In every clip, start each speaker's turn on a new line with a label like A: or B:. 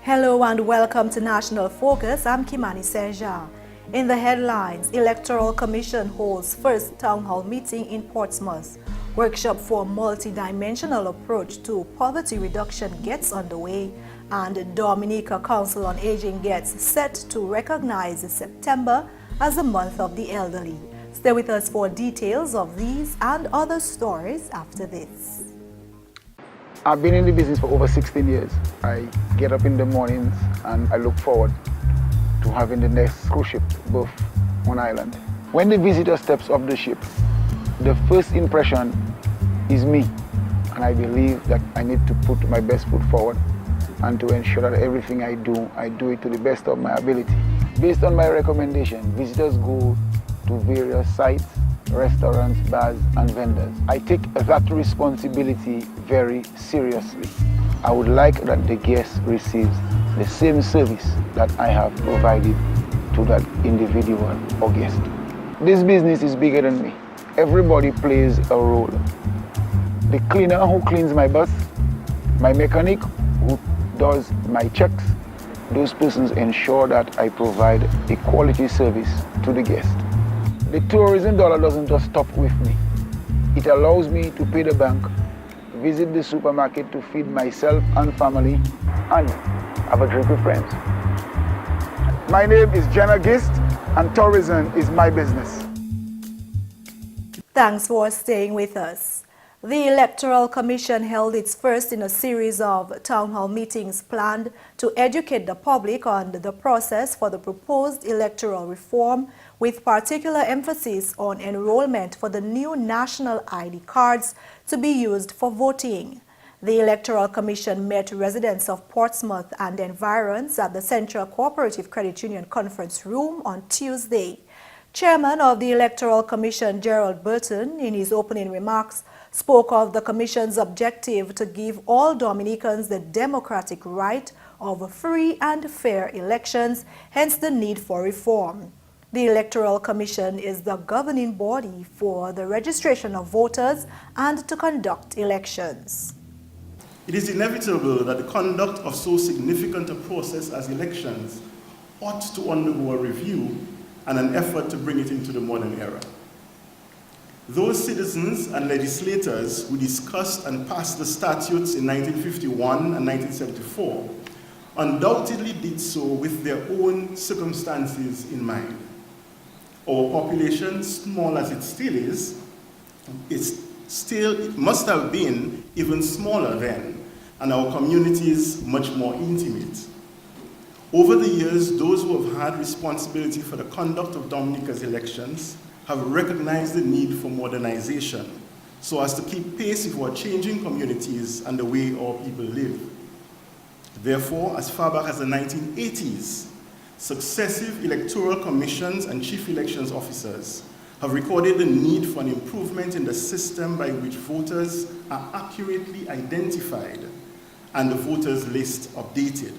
A: Hello and welcome to National Focus. I'm Kimani St. In the headlines, Electoral Commission holds First Townhall meeting in Portsmouth. Workshop for multi-dimensional approach to poverty reduction gets underway, and Dominica Council on Aging gets set to recognize September as the month of the elderly. Stay with us for details of these and other stories after this.
B: I've been in the business for over 16 years. I get up in the mornings and I look forward to having the next cruise ship berth on island. When the visitor steps off the ship, the first impression is me. And I believe that I need to put my best foot forward and to ensure that everything I do it to the best of my ability. Based on my recommendation, visitors go to various sites, restaurants, bars, and vendors. I take that responsibility very seriously. I would like that the guest receives the same service that I have provided to that individual or guest. This business is bigger than me. Everybody plays a role. The cleaner who cleans my bus, my mechanic who does my checks, those persons ensure that I provide a quality service to the guest. The tourism dollar doesn't just stop with me. It allows me to pay the bank, visit the supermarket to feed myself and family, and have a drink with friends. My name is Jenna Gist, and tourism is my business.
A: Thanks for staying with us. The Electoral Commission held its first in a series of town hall meetings planned to educate the public on the process for the proposed electoral reform, with particular emphasis on enrollment for the new national ID cards to be used for voting. The Electoral Commission met residents of Portsmouth and environs at the Central Cooperative Credit Union Conference Room on Tuesday. Chairman of the Electoral Commission, Gerald Burton, in his opening remarks, spoke of the Commission's objective to give all Dominicans the democratic right of free and fair elections, hence the need for reform. The Electoral Commission is the governing body for the registration of voters and to conduct elections.
C: It is inevitable that the conduct of so significant a process as elections ought to undergo a review and an effort to bring it into the modern era. Those citizens and legislators who discussed and passed the statutes in 1951 and 1974 undoubtedly did so with their own circumstances in mind. Our population, small as it still is, it must have been even smaller then, and our communities much more intimate. Over the years, those who have had responsibility for the conduct of Dominica's elections have recognized the need for modernization so as to keep pace with our changing communities and the way our people live. Therefore, as far back as the 1980s, successive electoral commissions and chief elections officers have recorded the need for an improvement in the system by which voters are accurately identified and the voters list updated.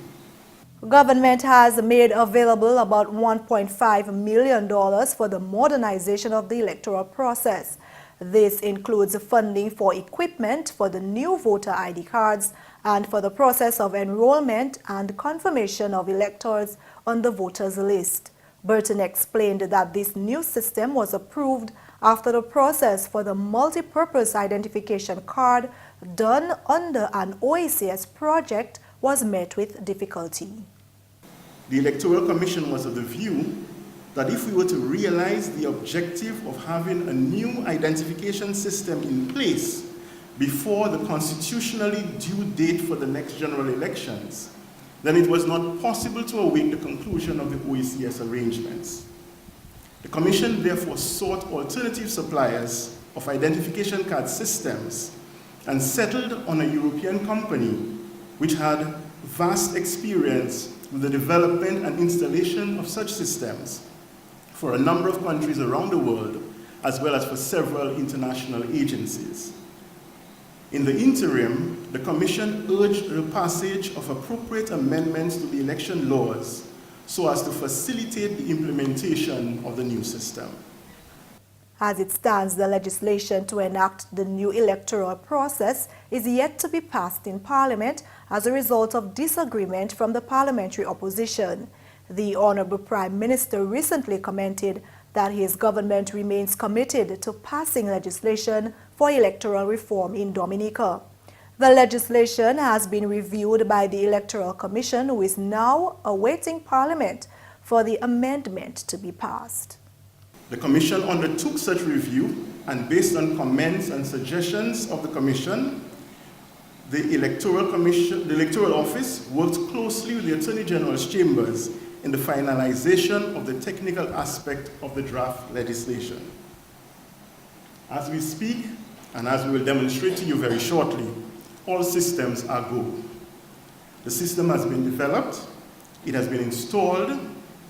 A: Government has made available about $1.5 million for the modernization of the electoral process. This includes funding for equipment for the new voter ID cards and for the process of enrollment and confirmation of electors on the voters list. Burton explained that this new system was approved after the process for the multi-purpose identification card done under an OACS project was met with difficulty.
C: The Electoral Commission was of the view that if we were to realize the objective of having a new identification system in place before the constitutionally due date for the next general elections, then it was not possible to await the conclusion of the OACS arrangements. The Commission therefore sought alternative suppliers of identification card systems and settled on a European company which had vast experience with the development and installation of such systems for a number of countries around the world, as well as for several international agencies. In the interim, the Commission urged the passage of appropriate amendments to the election laws so as to facilitate the implementation of the new system.
A: As it stands, the legislation to enact the new electoral process is yet to be passed in Parliament as a result of disagreement from the parliamentary opposition. The Honourable Prime Minister recently commented that his government remains committed to passing legislation for electoral reform in Dominica. The legislation has been reviewed by the Electoral Commission, who is now awaiting Parliament for the amendment to be passed.
C: The Commission undertook such review, and based on comments and suggestions of the Commission, the Electoral Office worked closely with the Attorney General's chambers in the finalization of the technical aspect of the draft legislation. As we speak, and as we will demonstrate to you very shortly, all systems are go. The system has been developed, it has been installed,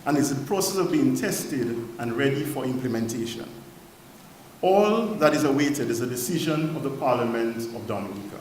C: and is in the process of being tested and ready for implementation. All that is awaited is a decision of the Parliament of Dominica.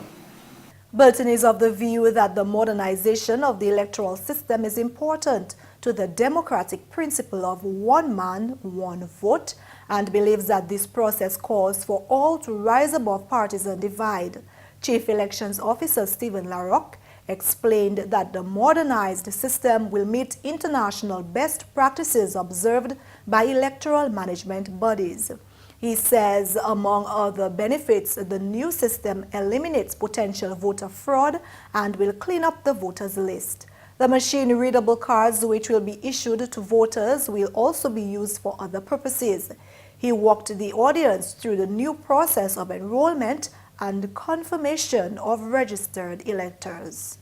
A: Burton is of the view that the modernization of the electoral system is important to the democratic principle of one man, one vote, and believes that this process calls for all to rise above partisan divide. Chief Elections Officer Stephen Larocque explained that the modernized system will meet international best practices observed by electoral management bodies. He says, among other benefits, the new system eliminates potential voter fraud and will clean up the voters list. The machine-readable cards which will be issued to voters will also be used for other purposes. He walked the audience through the new process of enrollment and confirmation of registered electors.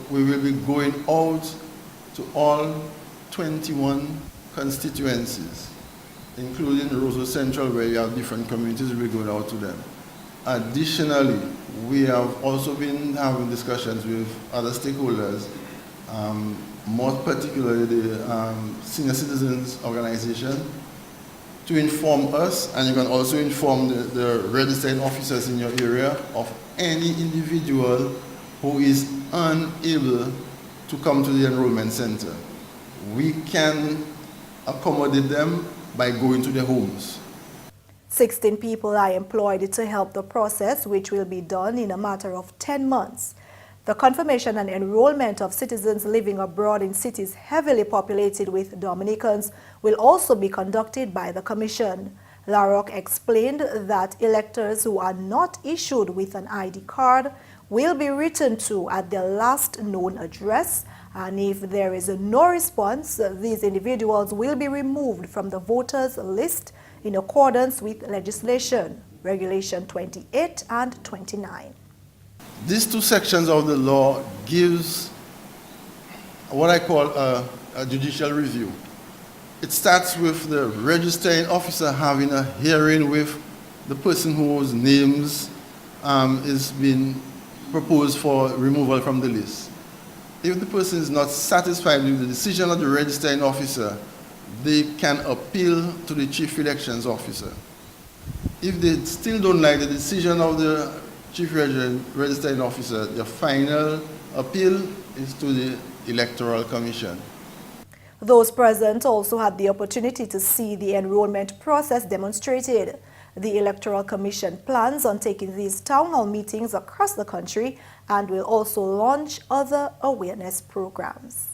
D: We will be going out to all 21 constituencies, including Roseau Central, where you have different communities. We'll be going out to them. Additionally, we have also been having discussions with other stakeholders, more particularly the Senior Citizens Organization, to inform us, and you can also inform the registering officers in your area of any individual who is unable to come to the enrollment center. We can accommodate them by going to their homes.
A: 16 people are employed to help the process, which will be done in a matter of 10 months. The confirmation and enrollment of citizens living abroad in cities heavily populated with Dominicans will also be conducted by the Commission. Larocque explained that electors who are not issued with an ID card will be written to at their last known address, and if there is no response, these individuals will be removed from the voters list in accordance with legislation, Regulation 28 and 29.
D: These two sections of the law gives what I call a judicial review. It starts with the registering officer having a hearing with the person whose names is being proposed for removal from the list. If the person is not satisfied with the decision of the registering officer, they can appeal to the Chief Elections Officer. If they still don't like the decision of the Chief Registering Officer, the final appeal is to the Electoral Commission.
A: Those present also had the opportunity to see the enrollment process demonstrated. The Electoral Commission plans on taking these town hall meetings across the country and will also launch other awareness programs.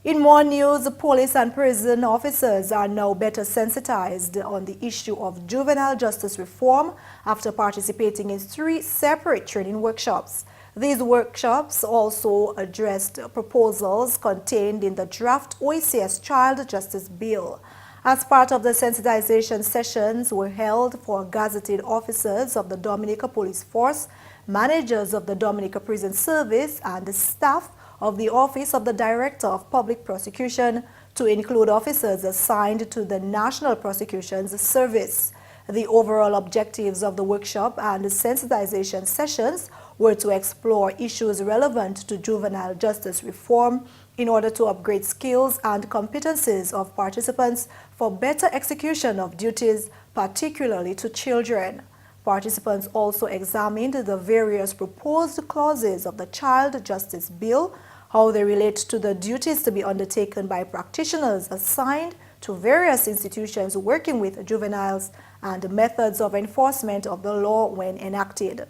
A: In more news, police and prison officers are now better sensitized on the issue of juvenile justice reform after participating in 3 separate training workshops. These workshops also addressed proposals contained in the draft OECS Child Justice Bill. As part of the sensitization sessions were held for gazetted officers of the Dominica Police Force, managers of the Dominica Prison Service, and the staff of the Office of the Director of Public Prosecution, to include officers assigned to the National Prosecutions Service. The overall objectives of the workshop and the sensitization sessions were to explore issues relevant to juvenile justice reform in order to upgrade skills and competencies of participants for better execution of duties, particularly to children. Participants also examined the various proposed clauses of the Child Justice Bill, how they relate to the duties to be undertaken by practitioners assigned to various institutions working with juveniles, and methods of enforcement of the law when enacted.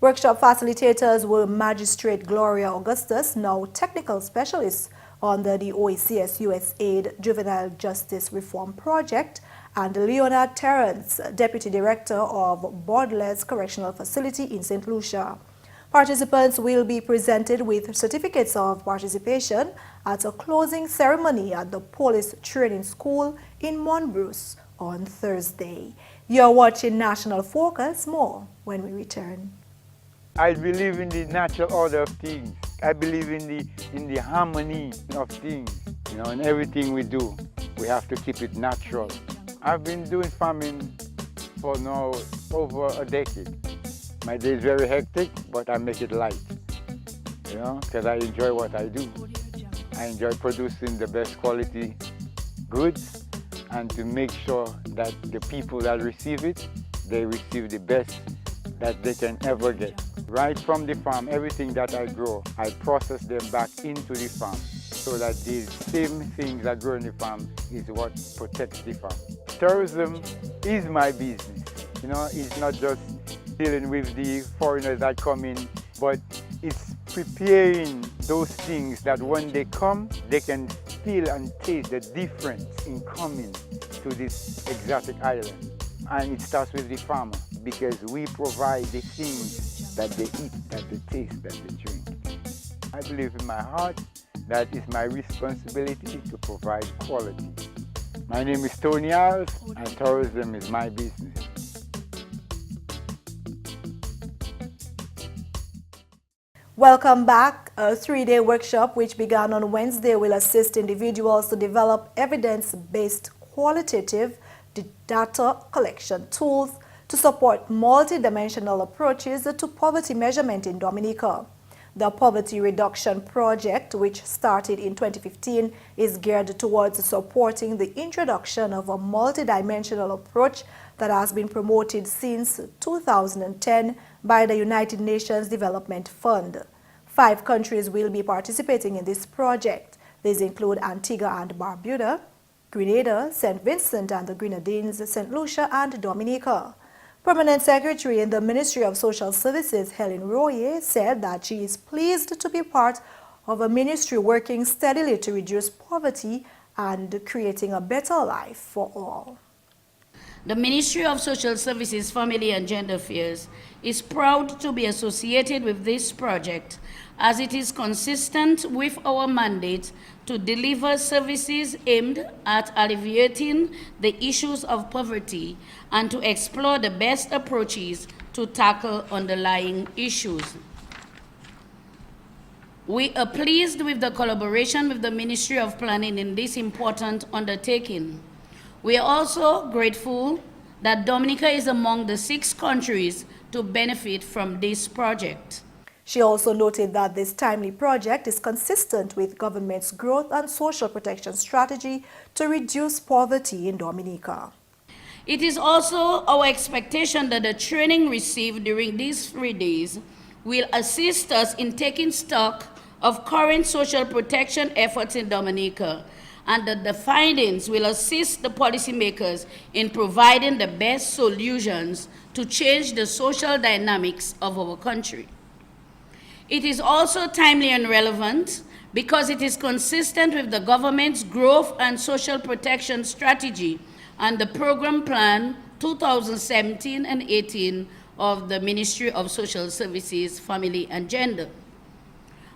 A: Workshop facilitators were Magistrate Gloria Augustus, now Technical Specialist under the OECS USAID Juvenile Justice Reform Project, and Leonard Terrence, Deputy Director of Bordless Correctional Facility in St. Lucia. Participants will be presented with certificates of participation at a closing ceremony at the Police Training School in Monbruce on Thursday. You're watching National Focus. More when we return.
E: I believe in the natural order of things. I believe in the harmony of things. You know, in everything we do, we have to keep it natural. I've been doing farming for now over a decade. My day is very hectic, but I make it light, you know, because I enjoy what I do. I enjoy producing the best quality goods and to make sure that the people that receive it, they receive the best that they can ever get. Right from the farm, everything that I grow, I process them back into the farm so that the same things that grow in the farm is what protects the farm. Tourism is my business. You know, it's not just dealing with the foreigners that come in, but it's preparing those things that when they come, they can feel and taste the difference in coming to this exotic island. And it starts with the farmer, because we provide the things that they eat, that they taste, that they drink. I believe in my heart that it's my responsibility to provide quality. My name is Tony Alves, and tourism is my business.
A: Welcome back. A three-day workshop which began on Wednesday will assist individuals to develop evidence-based qualitative data collection tools to support multidimensional approaches to poverty measurement in Dominica. The Poverty Reduction Project, which started in 2015, is geared towards supporting the introduction of a multidimensional approach that has been promoted since 2010 by the United Nations Development Fund. 5 countries will be participating in this project. These include Antigua and Barbuda, Grenada, St. Vincent and the Grenadines, St. Lucia and Dominica. Permanent Secretary in the Ministry of Social Services, Helen Royer, said that she is pleased to be part of a ministry working steadily to reduce poverty and creating a better life for all.
F: The Ministry of Social Services, Family and Gender Affairs is proud to be associated with this project, as it is consistent with our mandate to deliver services aimed at alleviating the issues of poverty and to explore the best approaches to tackle underlying issues. We are pleased with the collaboration with the Ministry of Planning in this important undertaking. We are also grateful that Dominica is among the 6 countries to benefit from this project.
A: She also noted that this timely project is consistent with government's growth and social protection strategy to reduce poverty in Dominica.
F: It is also our expectation that the training received during these 3 days will assist us in taking stock of current social protection efforts in Dominica, and that the findings will assist the policymakers in providing the best solutions to change the social dynamics of our country. It is also timely and relevant because it is consistent with the government's growth and social protection strategy and the program plan 2017 and 18 of the Ministry of Social Services, Family and Gender.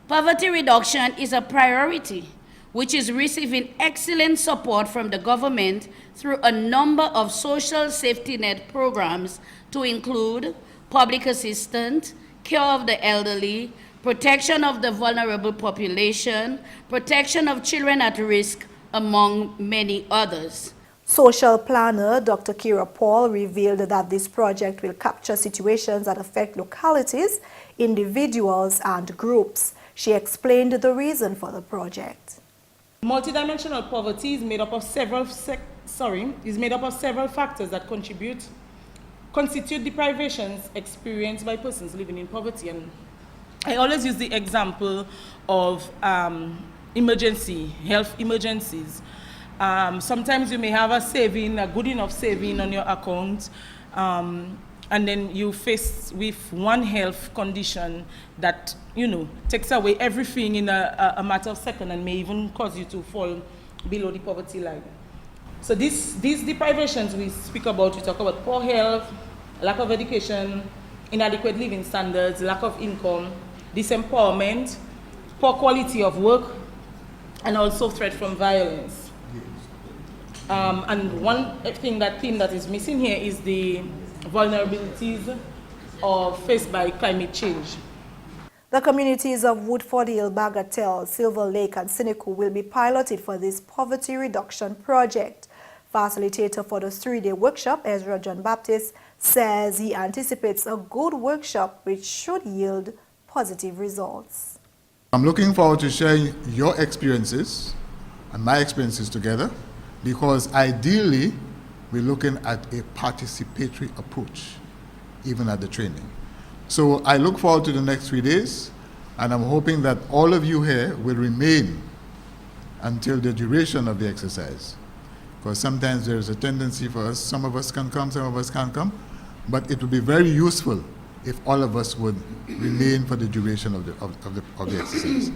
F: Poverty reduction is a priority, which is receiving excellent support from the government through a number of social safety net programs to include public assistance, care of the elderly, protection of the vulnerable population, protection of children at risk, among many others.
A: Social planner Dr. Kira Paul revealed that this project will capture situations that affect localities, individuals, and groups. She explained the reason for the project.
G: Multidimensional poverty is made up of several factors that constitute deprivations experienced by persons living in poverty. And I always use the example of health emergencies. Sometimes you may have a good enough saving on your account, and then you face with one health condition that, takes away everything in a matter of seconds and may even cause you to fall below the poverty line. So these deprivations we speak about, we talk about poor health, lack of education, inadequate living standards, lack of income, disempowerment, poor quality of work, and also threat from violence. And one theme that is missing here is the vulnerabilities faced by climate change.
A: The communities of Woodford Hill, Bagatelle, Silver Lake and Seneca will be piloted for this poverty reduction project. Facilitator for the 3-day workshop, Ezra John Baptist, says he anticipates a good workshop which should yield positive results.
H: I'm looking forward to sharing your experiences and my experiences together, because ideally we're looking at a participatory approach, even at the training. So I look forward to the next 3 days, and I'm hoping that all of you here will remain until the duration of the exercise. Because sometimes there's a tendency for us, some of us can come, some of us can't come, but it would be very useful if all of us would remain for the duration of the exercise.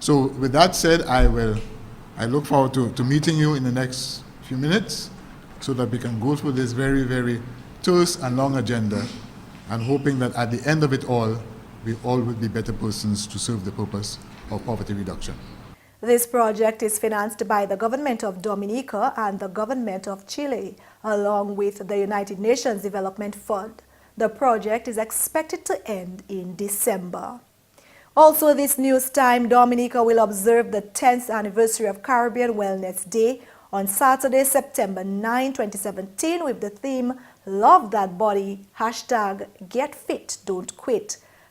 H: So with that said, I look forward to meeting you in the next few minutes so that we can go through this very, very terse and long agenda, and hoping that at the end of it all, we all will be better persons to serve the purpose of poverty reduction.
A: This project is financed by the government of Dominica and the government of Chile, along with the United Nations Development Fund. The project is expected to end in December. Also this news time, Dominica will observe the 10th anniversary of Caribbean Wellness Day on Saturday, September 9, 2017, with the theme Love That Body, #GetFit,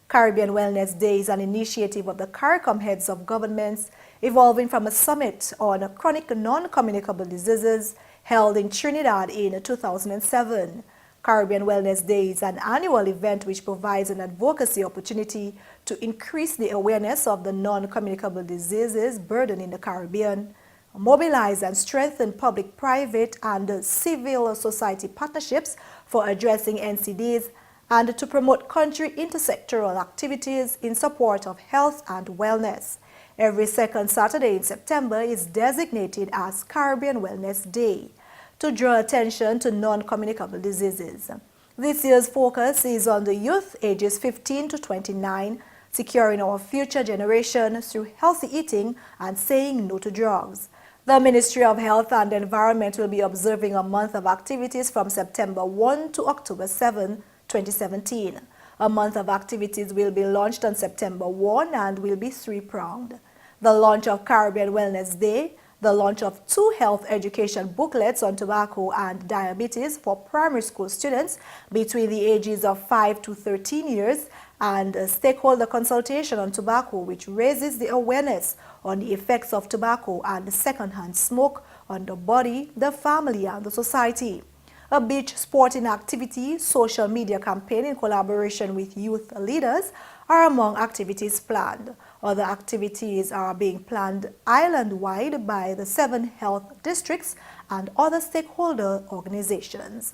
A: Caribbean Wellness Day is an initiative of the CARICOM heads of governments, evolving from a summit on chronic non-communicable diseases held in Trinidad in 2007. Caribbean Wellness Day is an annual event which provides an advocacy opportunity to increase the awareness of the non-communicable diseases burden in the Caribbean, mobilize and strengthen public, private, and civil society partnerships for addressing NCDs, and to promote country intersectoral activities in support of health and wellness. Every second Saturday in September is designated as Caribbean Wellness Day to draw attention to non-communicable diseases. This year's focus is on the youth ages 15 to 29, securing our future generation through healthy eating and saying no to drugs. The Ministry of Health and Environment will be observing a month of activities from September 1 to October 7, 2017. A month of activities will be launched on September 1 and will be three-pronged. The launch of Caribbean Wellness Day, the launch of 2 health education booklets on tobacco and diabetes for primary school students between the ages of 5 to 13 years, and a stakeholder consultation on tobacco which raises the awareness on the effects of tobacco and secondhand smoke on the body, the family, and the society. A beach sporting activity, social media campaign in collaboration with youth leaders are among activities planned. Other activities are being planned island-wide by the 7 health districts and other stakeholder organizations.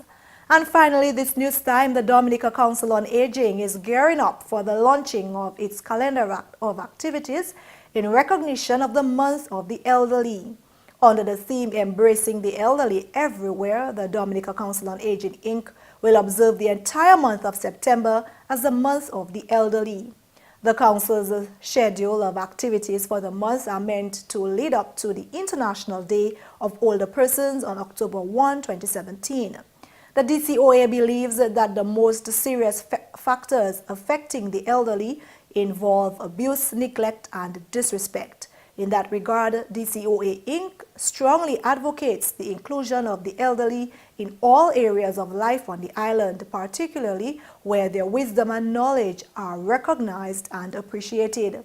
A: And finally, this news time, the Dominica Council on Aging is gearing up for the launching of its calendar of activities in recognition of the Month of the Elderly. Under the theme Embracing the Elderly Everywhere, the Dominica Council on Aging, Inc. will observe the entire month of September as the Month of the Elderly. The Council's schedule of activities for the month are meant to lead up to the International Day of Older Persons on October 1, 2017. The DCOA believes that the most serious factors affecting the elderly involve abuse, neglect, and disrespect. In that regard, DCOA Inc. strongly advocates the inclusion of the elderly in all areas of life on the island, particularly where their wisdom and knowledge are recognized and appreciated.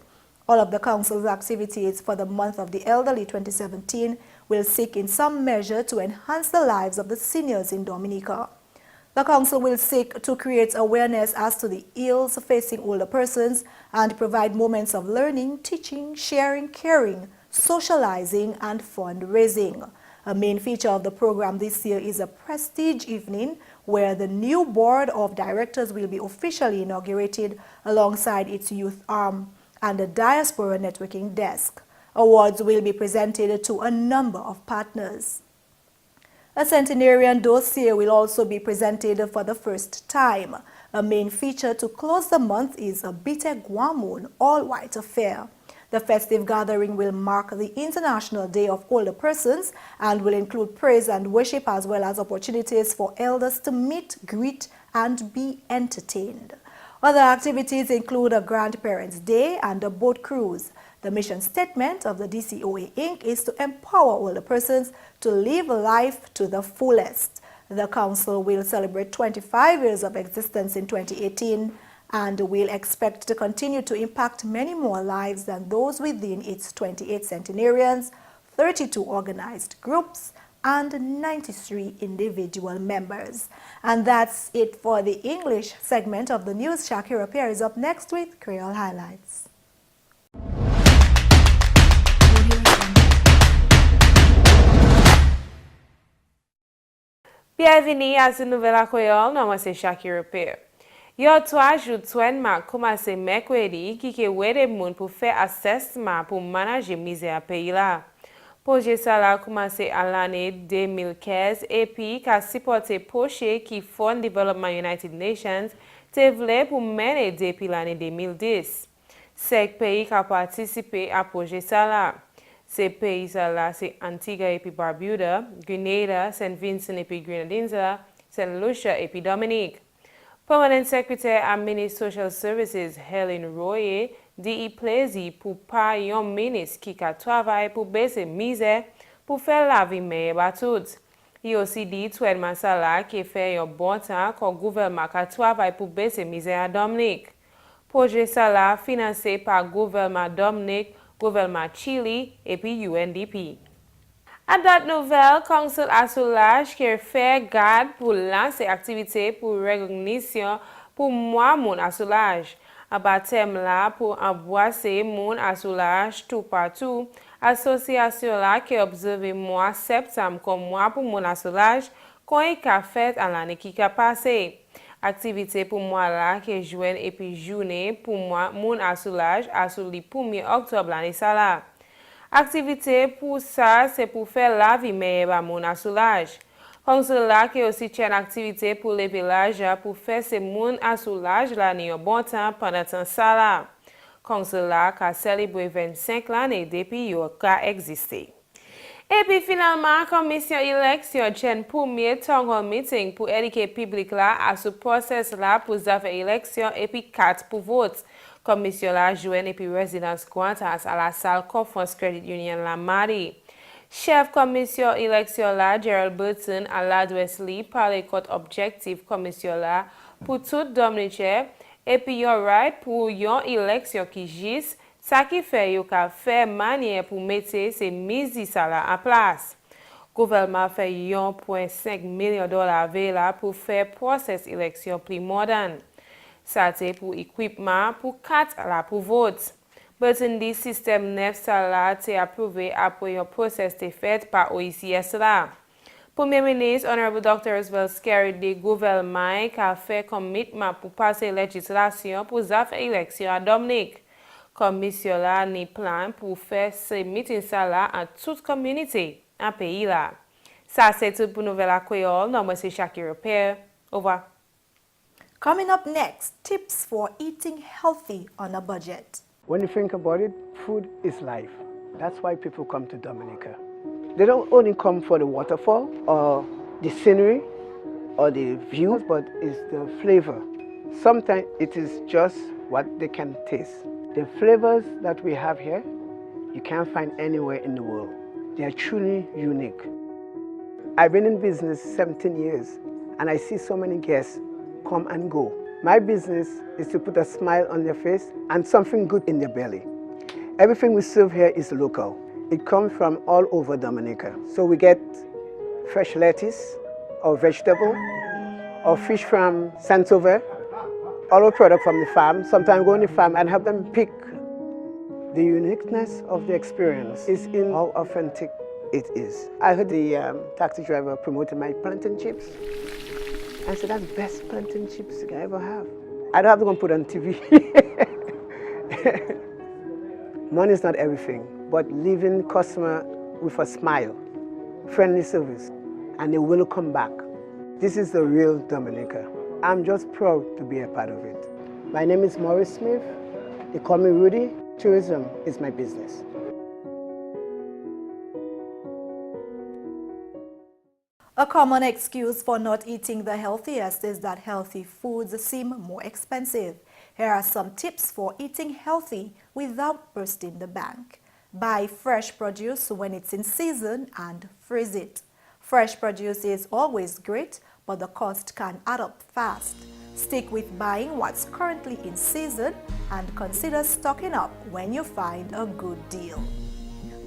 A: All of the Council's activities for the Month of the Elderly 2017 will seek in some measure to enhance the lives of the seniors in Dominica. The Council will seek to create awareness as to the ills facing older persons and provide moments of learning, teaching, sharing, caring, socializing, and fundraising. A main feature of the program this year is a prestige evening where the new board of directors will be officially inaugurated alongside its youth arm and a diaspora networking desk. Awards will be presented to a number of partners. A centenarian dossier will also be presented for the first time. A main feature to close the month is a Bite Guamun all-white affair. The festive gathering will mark the International Day of Older Persons and will include praise and worship as well as opportunities for elders to meet, greet, and be entertained. Other activities include a Grandparents' Day and a boat cruise. The mission statement of the DCOA Inc. is to empower older persons to live life to the fullest. The Council will celebrate 25 years of existence in 2018 and will expect to continue to impact many more lives than those within its 28 centenarians, 32 organized groups, and 93 individual members. And that's it for the English segment of the news. Shaakira Pierre is up next with Creole Highlights.
I: Bienvenue à ce nouvel Creole, non, moi c'est Shaakira Pierre. Yo 3 jours de commencé mercredi qui wede moun pour faire assessment pour manager misère pays là. Projet ça là commencé à l'année 2015 et puis qu'a supporté projet qui Fund Development United Nations te vle pour mener depuis l'année 2010. 5 pays qui ont participé à projet ça là. Ces pays ça là c'est Antigua et puis Barbuda, Grenada, Saint Vincent et puis Grenadines, Saint Lucia et puis Dominique. Permanent Secretary à Ministre Social Services Helen Royer dit plaisir pour pas yon ministre qui a travaillé pour baisser misère pour faire la vie meilleure à tous. Il aussi dit traitement salaire qui fait un bon temps que le gouvernement a travaillé pour baisser misère à Dominique. Projet salaire financé par le gouvernement Dominique, gouvernement Chili et puis UNDP. À date nouvelle, Council a soulage qui fait garde pour lancer activité pour recognition pour moi moun à soulage. À baptême là pour embrasser moun à soulage tout partout. Association là qui observe mois septembre comme mois pour moun à soulage qu'on a fait à l'année qui a passé. Activité pour moi là qui joine et puis journée pour moi moun à soulage à sur le 1er octobre l'année ça là. Activité pour ça, c'est pour faire la vie meilleure à mon soulage. Council là qui aussi tient une activité pour les villages pour faire ces moun à soulage l'année un bon temps pendant temps ça là. Council là qui a célébré 25 l'année depuis qu'il a existé. Et puis finalement, commission élection tient premier Townhall meeting pour éduquer le public là à ce process là pour faire élection et puis 4 pour vote. Commission la joine et puis résidence Qantas à la salle Conference Credit Union la mardi. Chef commission élection la Gerald Burton à l'adresse li par les codes objectifs commission la pour tout Dominicain et puis yon right pour yon élection qui juste ça qui fait yon ka fait manière pour mettre ces mises ça là en place. Gouvernement fait $1.5 million là pour faire process élection plus moderne. Ça c'est pour équipement pour 4 là pour vote. Burton dit système 9 ça là c'est approuvé après un process fait par OECS là. Premier ministre Honorable Dr. Roosevelt Scary dit gouvernement qui a fait commitment pour passer législation pour faire élection à Dominique. Commission là ni plan pour faire ces meetings ça là en toute communauté en pays là. Ça c'est tout pour Nouvelle Creole. Non, moi c'est Shaakira Pierre. Au revoir.
A: Coming up next, tips for eating healthy on a budget.
J: When you think about it, food is life. That's why people come to Dominica. They don't only come for the waterfall or the scenery or the views, but it's the flavor. Sometimes it is just what they can taste. The flavors that we have here, you can't find anywhere in the world. They are truly unique. I've been in business 17 years, and I see so many guests come and go. My business is to put a smile on their face and something good in their belly. Everything we serve here is local. It comes from all over Dominica. So we get fresh lettuce or vegetable or fish from Saint-Sauveur, all our product from the farm. Sometimes go on the farm and help them pick. The uniqueness of the experience is in how authentic it is. I heard the taxi driver promoting my plantain chips. I said, that's the best plantain chips I ever have. I don't have to go and put it on TV. Money is not everything, but leaving customer with a smile, friendly service, and they will come back. This is the real Dominica. I'm just proud to be a part of it. My name is Maurice Smith. They call me Rudy. Tourism is my business.
A: A common excuse for not eating the healthiest is that healthy foods seem more expensive. Here are some tips for eating healthy without bursting the bank. Buy fresh produce when it's in season and freeze it. Fresh produce is always great, but the cost can add up fast. Stick with buying what's currently in season and consider stocking up when you find a good deal.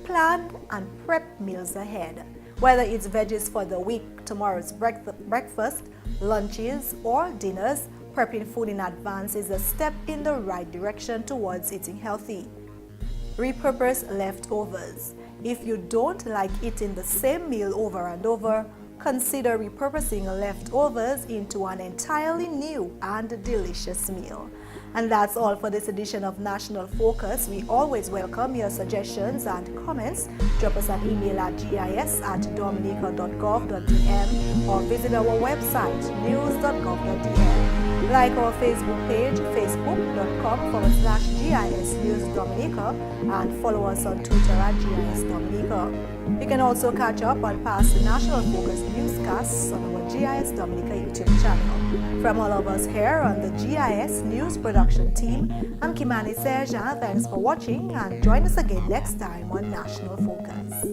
A: Plan and prep meals ahead. Whether it's veggies for the week, tomorrow's breakfast, lunches, or dinners, prepping food in advance is a step in the right direction towards eating healthy. Repurpose leftovers. If you don't like eating the same meal over and over, consider repurposing leftovers into an entirely new and delicious meal. And that's all for this edition of National Focus. We always welcome your suggestions and comments. Drop us an email at gis@dominica.gov.dm or visit our website, news.gov.dm. Like our Facebook page, facebook.com/GIS News Dominica, and follow us on Twitter at GIS Dominica. You can also catch up on past National Focus newscasts on our GIS Dominica YouTube channel. From all of us here on the GIS News production team, I'm Kimani St. Thanks for watching and join us again next time on National Focus.